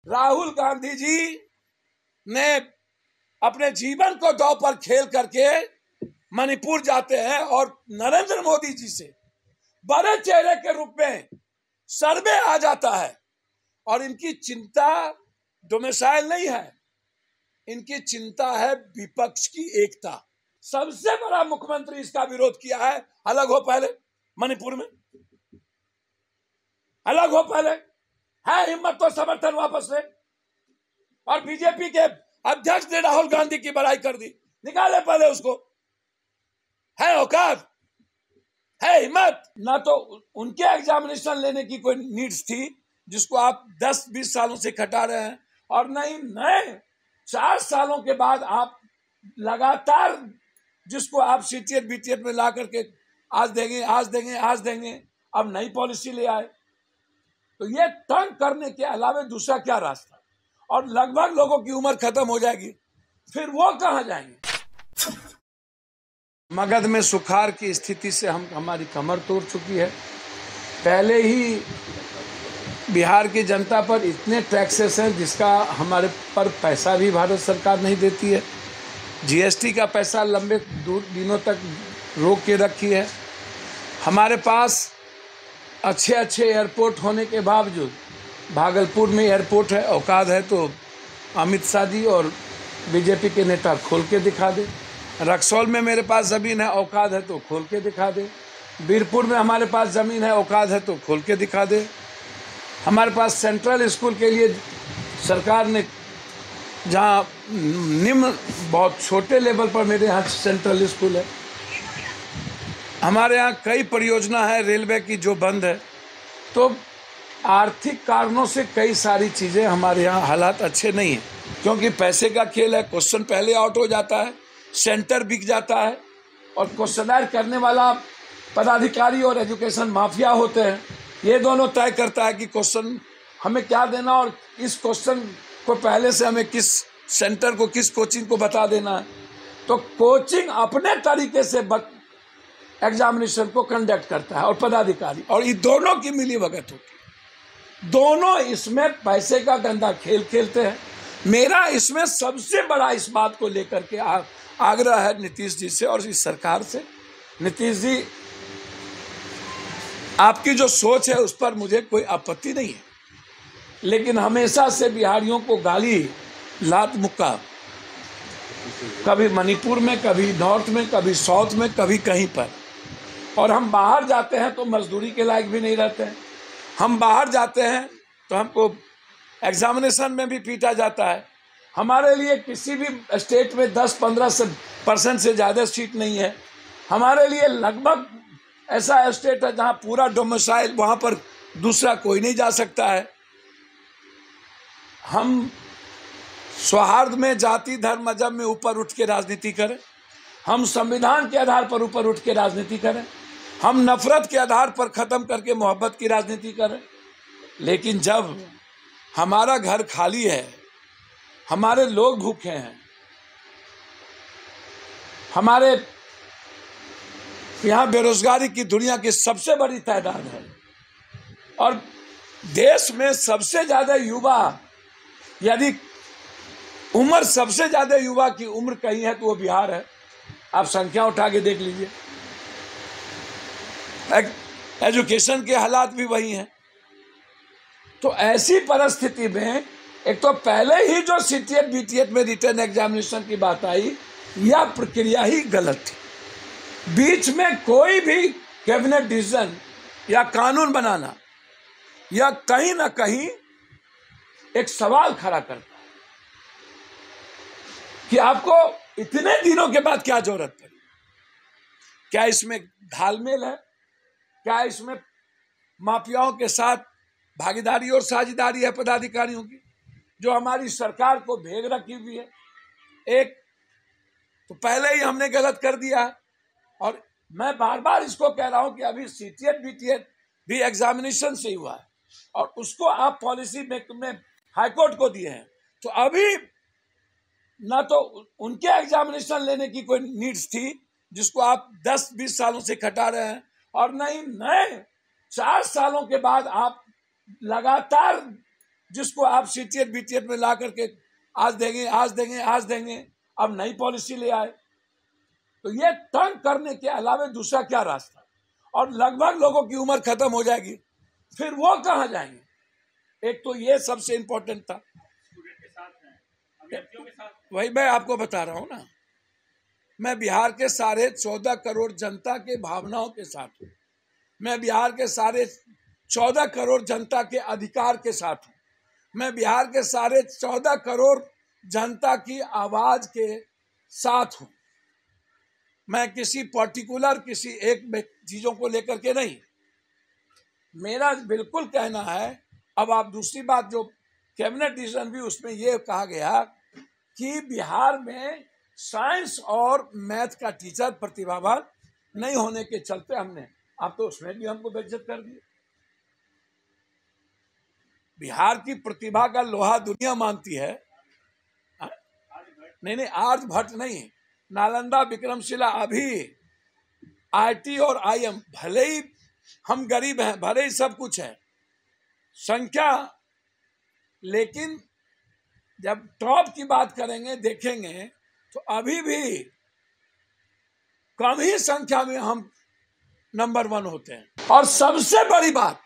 राहुल गांधी जी ने अपने जीवन को दांव पर खेल करके मणिपुर जाते हैं और नरेंद्र मोदी जी से बड़े चेहरे के रूप में सर्वे आ जाता है। और इनकी चिंता डोमिसाइल नहीं है, इनकी चिंता है विपक्ष की एकता। सबसे बड़ा मुख्यमंत्री इसका विरोध किया है। अलग हो पहले, मणिपुर में अलग हो पहले, है हिम्मत तो समर्थन वापस ले। और बीजेपी के अध्यक्ष ने राहुल गांधी की बड़ाई कर दी, निकाले पहले उसको। है औकात, है हिम्मत। ना तो उनके एग्जामिनेशन लेने की कोई नीड्स थी जिसको आप 10-20 सालों से खटा रहे हैं, और नहीं नए 4 सालों के बाद आप लगातार जिसको आप सीटीएट बीटीएट में ला करके आज देंगे आज देंगे आज देंगे, अब नई पॉलिसी ले आए। तो ये तंग करने के अलावा दूसरा क्या रास्ता? और लगभग लोगों की उम्र खत्म हो जाएगी, फिर वो कहां जाएंगे? मगध में सुखाड़ की स्थिति से हमारी कमर तोड़ चुकी है। पहले ही बिहार की जनता पर इतने टैक्सेस हैं जिसका हमारे पर पैसा भी भारत सरकार नहीं देती है। जीएसटी का पैसा लंबे दिनों तक रोक के रखी है। हमारे पास अच्छे एयरपोर्ट होने के बावजूद, भागलपुर में एयरपोर्ट है, औकात है तो अमित शाह जी और बीजेपी के नेता खोल के दिखा दे। रक्सौल में मेरे पास ज़मीन है, औकात है तो खोल के दिखा दे। बीरपुर में हमारे पास ज़मीन है, औकात है तो खोल के दिखा दे। हमारे पास सेंट्रल स्कूल के लिए सरकार ने, जहाँ निम्न बहुत छोटे लेवल पर मेरे यहाँ सेंट्रल स्कूल है। हमारे यहाँ कई परियोजना है रेलवे की जो बंद है। तो आर्थिक कारणों से कई सारी चीज़ें हमारे यहाँ हालात अच्छे नहीं हैं, क्योंकि पैसे का खेल है। क्वेश्चन पहले आउट हो जाता है, सेंटर बिक जाता है, और क्वेश्चनर करने वाला पदाधिकारी और एजुकेशन माफिया होते हैं। ये दोनों तय करता है कि क्वेश्चन हमें क्या देना, और इस क्वेश्चन को पहले से हमें किस सेंटर को, किस कोचिंग को बता देना है। तो कोचिंग अपने तरीके से एग्जामिनेशन को कंडक्ट करता है और पदाधिकारी, और ये दोनों की मिलीभगत होती है। दोनों इसमें पैसे का गंदा खेल खेलते हैं। मेरा इसमें सबसे बड़ा इस बात को लेकर के आग्रह है नीतीश जी से और इस सरकार से। नीतीश जी, आपकी जो सोच है उस पर मुझे कोई आपत्ति नहीं है, लेकिन हमेशा से बिहारियों को गाली, लात मुक्का, कभी मणिपुर में, कभी नॉर्थ में, कभी साउथ में, कभी कहीं पर। और हम बाहर जाते हैं तो मजदूरी के लायक भी नहीं रहते हैं। हम बाहर जाते हैं तो हमको एग्जामिनेशन में भी पीटा जाता है। हमारे लिए किसी भी स्टेट में 10-15% से ज़्यादा सीट नहीं है। हमारे लिए लगभग ऐसा स्टेट है जहाँ पूरा डोमिसाइल, वहाँ पर दूसरा कोई नहीं जा सकता है। हम सौहार्द में, जाति धर्म मजहब में ऊपर उठ के राजनीति करें। हम संविधान के आधार पर ऊपर उठ के राजनीति करें। हम नफरत के आधार पर ख़त्म करके मोहब्बत की राजनीति करें। लेकिन जब हमारा घर खाली है, हमारे लोग भूखे हैं, हमारे यहाँ बेरोजगारी की दुनिया की सबसे बड़ी तादाद है, और देश में सबसे ज़्यादा युवा, यदि उम्र सबसे ज़्यादा युवा की उम्र कहीं है तो वो बिहार है। आप संख्या उठा के देख लीजिए। एजुकेशन के हालात भी वही हैं। तो ऐसी परिस्थिति में एक तो पहले ही जो सीटीएट बीटीएट में रिटर्न एग्जामिनेशन की बात आई, यह प्रक्रिया ही गलत थी। बीच में कोई भी कैबिनेट डिसीजन या कानून बनाना या कहीं ना कहीं एक सवाल खड़ा करता है कि आपको इतने दिनों के बाद क्या जरूरत पड़ी। क्या इसमें घालमेल है? क्या इसमें माफियाओं के साथ भागीदारी और साझेदारी है पदाधिकारियों की, जो हमारी सरकार को भेज रखी हुई है? एक तो पहले ही हमने गलत कर दिया है, और मैं बार बार इसको कह रहा हूं कि अभी सीटीएट बीटीएट भी एग्जामिनेशन से हुआ है, और उसको आप पॉलिसी में हाईकोर्ट को दिए हैं। तो अभी ना तो उनके एग्जामिनेशन लेने की कोई नीड्स थी जिसको आप 10-20 सालों से खटा रहे हैं, और नहीं नए 4 सालों के बाद आप लगातार जिसको आप सीटीएट बीटीएट में ला करके आज देंगे आज देंगे आज देंगे, अब नई पॉलिसी ले आए। तो ये तंग करने के अलावा दूसरा क्या रास्ता, और लगभग लोगों की उम्र खत्म हो जाएगी, फिर वो कहाँ जाएंगे। एक तो ये सबसे इंपॉर्टेंट था, वही मैं आपको बता रहा हूं ना, मैं बिहार के 14.5 करोड़ जनता के भावनाओं के साथ हूं, मैं बिहार के 14.5 करोड़ जनता के अधिकार के साथ हूं, मैं बिहार के 14.5 करोड़ जनता की आवाज के साथ हूं। मैं किसी पर्टिकुलर किसी एक चीजों को लेकर के नहीं, मेरा बिल्कुल कहना है। अब आप दूसरी बात जो कैबिनेट डिसीजन भी उसमें ये कहा गया कि बिहार में साइंस और मैथ का टीचर प्रतिभावान नहीं होने के चलते हमने, आप तो उसमें भी हमको बेइज्जत कर दिए। बिहार की प्रतिभा का लोहा दुनिया मानती है। नहीं, आर्यभट्ट नहीं, नालंदा, विक्रमशिला, अभी आईटी और आईएम, भले ही हम गरीब हैं, भले ही सब कुछ है संख्या, लेकिन जब टॉप की बात करेंगे देखेंगे तो अभी भी कम ही संख्या में हम नंबर 1 होते हैं। और सबसे बड़ी बात,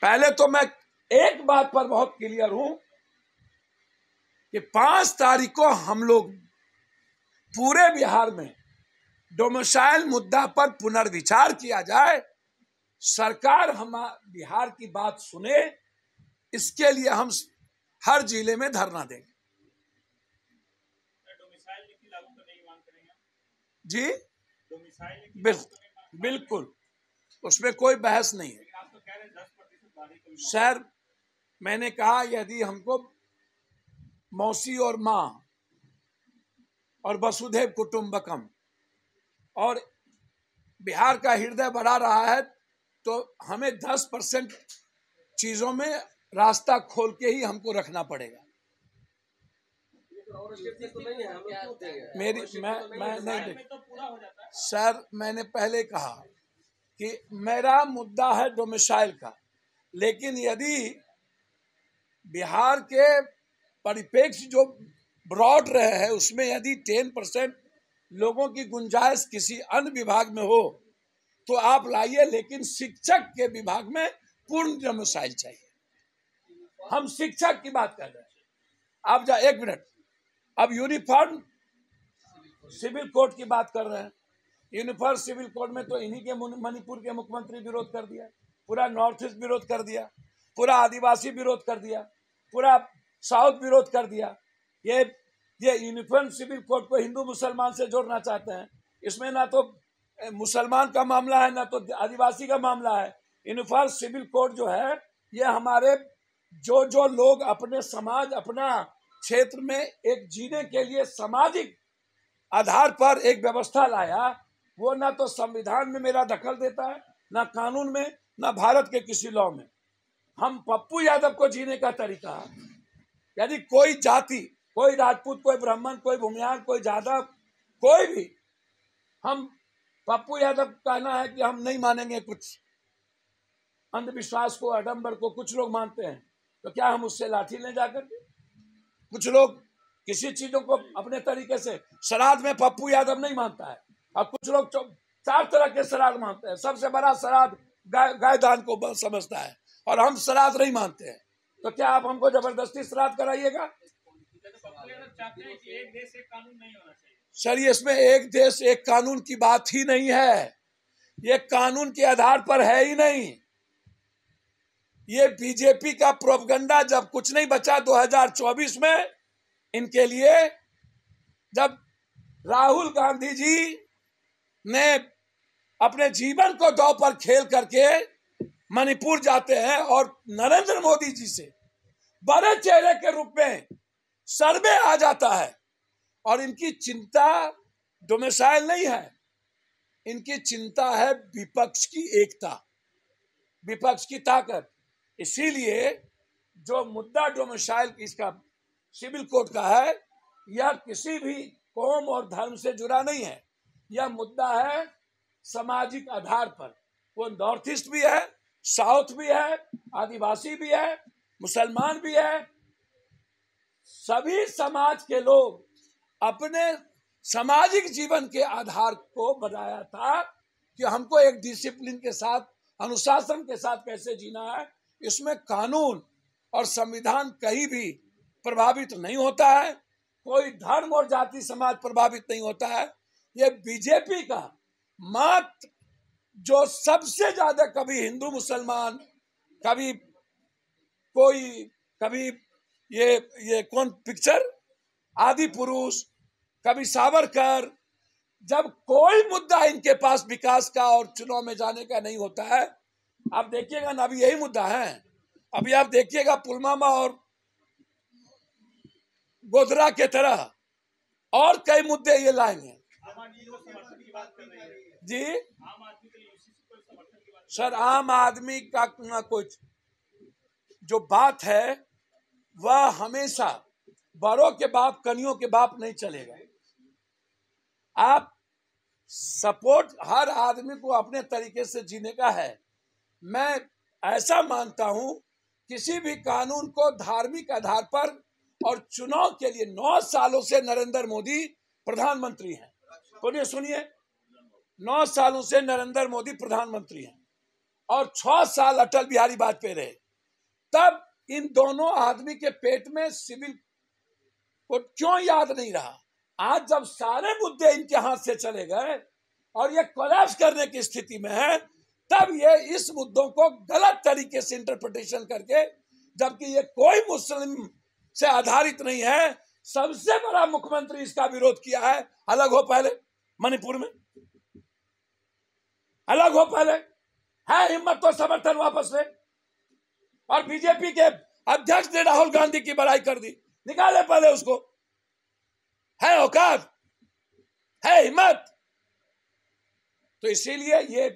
पहले तो मैं एक बात पर बहुत क्लियर हूं कि 5 तारीख को हम लोग पूरे बिहार में डोमिसाइल मुद्दा पर पुनर्विचार किया जाए, सरकार बिहार की बात सुने, इसके लिए हम हर जिले में धरना देंगे। जी बिल्कुल, उसमें कोई बहस नहीं है सर। मैंने कहा यदि हमको मौसी और माँ और वसुधैव कुटुंबकम और बिहार का हृदय बढ़ा रहा है तो हमें 10% चीजों में रास्ता खोल के ही हमको रखना पड़ेगा। मैं नहीं सर, मैंने पहले कहा कि मेरा मुद्दा है डोमिसाइल का, लेकिन यदि बिहार के परिप्रेक्ष्य जो ब्रॉड रहे हैं उसमें यदि 10% लोगों की गुंजाइश किसी अन्य विभाग में हो तो आप लाइए, लेकिन शिक्षक के विभाग में पूर्ण डोमिसाइल चाहिए। हम शिक्षक की बात कर रहे हैं। आप एक मिनट, अब यूनिफॉर्म सिविल कोड की बात कर रहे हैं। यूनिफॉर्म सिविल कोड में तो इन्हीं के मणिपुर के मुख्यमंत्री विरोध कर दिया, पूरा नॉर्थ ईस्ट विरोध कर दिया, पूरा आदिवासी विरोध कर दिया, पूरा साउथ विरोध कर दिया। ये यूनिफॉर्म सिविल कोड को हिंदू मुसलमान से जोड़ना चाहते हैं। इसमें ना तो मुसलमान का मामला है ना तो आदिवासी का मामला है। यूनिफॉर्म सिविल कोड जो है ये हमारे जो लोग अपने समाज, अपना क्षेत्र में एक जीने के लिए सामाजिक आधार पर एक व्यवस्था लाया, वो ना तो संविधान में मेरा दखल देता है, ना कानून में, ना भारत के किसी लॉ में। हम पप्पू यादव को जीने का तरीका, यदि कोई जाति, कोई राजपूत, कोई ब्राह्मण, कोई भूमियान, कोई जादव, कोई भी, हम पप्पू यादव कहना है कि हम नहीं मानेंगे कुछ अंधविश्वास को, आडंबर को। कुछ लोग मानते हैं तो क्या हम उससे लाठी ले जाकर के? कुछ लोग किसी चीजों को अपने तरीके से, श्राद्ध में पप्पू यादव नहीं मानता है, और कुछ लोग 4 तरह के श्राद्ध मानते हैं। सबसे बड़ा श्राद्ध गाय दान को समझता है, और हम श्राद्ध नहीं मानते हैं। तो क्या आप हमको जबरदस्ती श्राद्ध कराइएगा? सर, इसमें एक देश एक कानून की बात ही नहीं है, ये कानून के आधार पर है ही नहीं। ये बीजेपी का प्रोपगंडा, जब कुछ नहीं बचा 2024 में इनके लिए, जब राहुल गांधी जी ने अपने जीवन को दांव पर खेल करके मणिपुर जाते हैं और नरेंद्र मोदी जी से बड़े चेहरे के रूप में सर्वे आ जाता है, और इनकी चिंता डोमिसाइल नहीं है, इनकी चिंता है विपक्ष की एकता, विपक्ष की ताकत। इसीलिए जो मुद्दा डोमिसाइल इसका सिविल कोड का है, यह किसी भी कौम और धर्म से जुड़ा नहीं है। यह मुद्दा है सामाजिक आधार पर। वो नॉर्थ ईस्ट भी है, साउथ भी है, आदिवासी भी है, मुसलमान भी है, सभी समाज के लोग अपने सामाजिक जीवन के आधार को बनाया था कि हमको एक डिसिप्लिन के साथ, अनुशासन के साथ कैसे जीना है। इसमें कानून और संविधान कहीं भी प्रभावित नहीं होता है, कोई धर्म और जाति समाज प्रभावित नहीं होता है। ये बीजेपी का मात्र जो सबसे ज्यादा कभी हिंदू मुसलमान, कभी कोई, कभी ये कौन पिक्चर आदि पुरुष, कभी सावरकर, जब कोई मुद्दा इनके पास विकास का और चुनाव में जाने का नहीं होता है। आप देखिएगा ना, अभी यही मुद्दा है। अभी आप देखिएगा पुलवामा और गोधरा के तरह और कई मुद्दे ये लाएंगे जी। सर, आम आदमी का कुछ जो बात है वह हमेशा बड़ों के बाप कनियों के बाप नहीं चलेगा। आप सपोर्ट हर आदमी को अपने तरीके से जीने का है। मैं ऐसा मानता हूं किसी भी कानून को धार्मिक आधार पर, और चुनाव के लिए 9 सालों से नरेंद्र मोदी प्रधानमंत्री हैं। सुनिए सुनिए, 9 सालों से नरेंद्र मोदी प्रधानमंत्री हैं और 6 साल अटल बिहारी वाजपेयी रहे। तब इन दोनों आदमी के पेट में सिविल कोड क्यों याद नहीं रहा? आज जब सारे मुद्दे इनके हाथ से चले गए और ये कोलैप्स करने की स्थिति में है, तब ये इस मुद्दों को गलत तरीके से इंटरप्रिटेशन करके, जबकि ये कोई मुस्लिम से आधारित नहीं है, सबसे बड़ा मुख्यमंत्री इसका विरोध किया है। अलग हो पहले, मणिपुर में अलग हो पहले, है हिम्मत तो समर्थन वापस ले। और बीजेपी के अध्यक्ष ने राहुल गांधी की बड़ाई कर दी, निकाले पहले उसको। है औकात, है हिम्मत। तो इसीलिए ये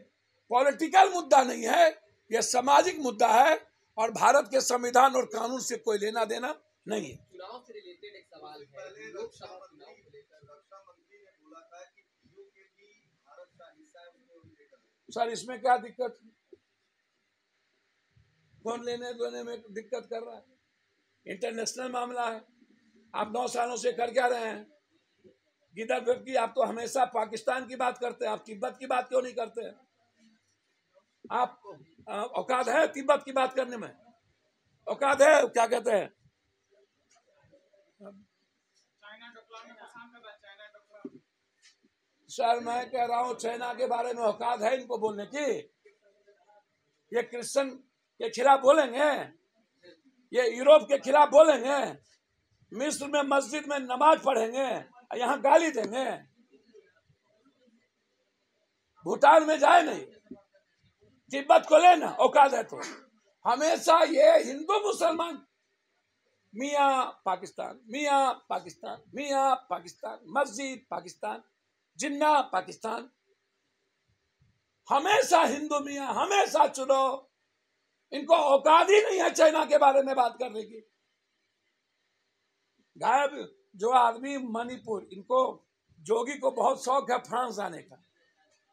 पॉलिटिकल मुद्दा नहीं है, ये सामाजिक मुद्दा है और भारत के संविधान और कानून से कोई लेना देना नहीं है। चुनाव से रिलेटेड एक सवाल है, लोकसभा चुनाव को लेकर रक्षा मंत्री ने बोला था कि पीओके भी भारत का हिस्सा है, उसको लेकर। सर, इसमें क्या दिक्कत? कौन लेने देने में दिक्कत कर रहा है? इंटरनेशनल मामला है। आप 9 सालों से कर क्या रहे हैं? गीता की आप तो हमेशा पाकिस्तान की बात करते हैं, आप तिब्बत की बात क्यों नहीं करते हैं? आप औकात है तिब्बत की बात करने में? औकात है? क्या कहते हैं? सर, मैं कह रहा हूं चाइना के बारे में औकात है इनको बोलने की? ये क्रिश्चियन के खिलाफ बोलेंगे, ये यूरोप के खिलाफ बोलेंगे, मिस्र में मस्जिद में नमाज पढ़ेंगे, यहाँ गाली देंगे, भूटान में जाए नहीं, तिब्बत को लेना औकात है तो? हमेशा ये हिंदू मुसलमान मियाँ पाकिस्तान, मियाँ पाकिस्तान, मियाँ पाकिस्तान, मस्जिद पाकिस्तान, जिन्ना पाकिस्तान, हमेशा हिंदू मियाँ, हमेशा चुनो। इनको औकात ही नहीं है चाइना के बारे में बात करने की। गायब जो आदमी मणिपुर, इनको जोगी को बहुत शौक है फ्रांस आने का।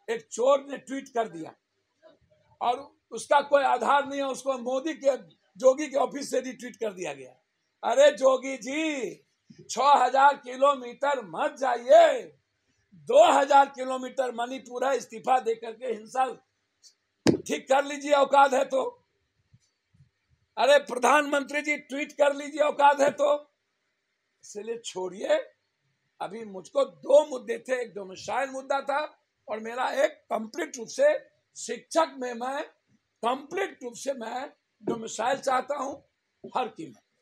एक चोर ने ट्वीट कर दिया और उसका कोई आधार नहीं है, उसको मोदी के जोगी के ऑफिस से रिट्वीट कर दिया गया। अरे जोगी जी, 6000 किलोमीटर मत जाइए, 2000 किलोमीटर मणिपुर है, इस्तीफा दे करके हिंसा ठीक कर लीजिए औकात है तो। अरे प्रधानमंत्री जी ट्वीट कर लीजिए औकात है तो। इसलिए छोड़िए। अभी मुझको 2 मुद्दे थे, एक डोमिसाइल मुद्दा था और मेरा एक कंप्लीट रूप से शिक्षक में मैं कंप्लीट रूप से मैं डोमिसाइल चाहता हूं हर कीमत।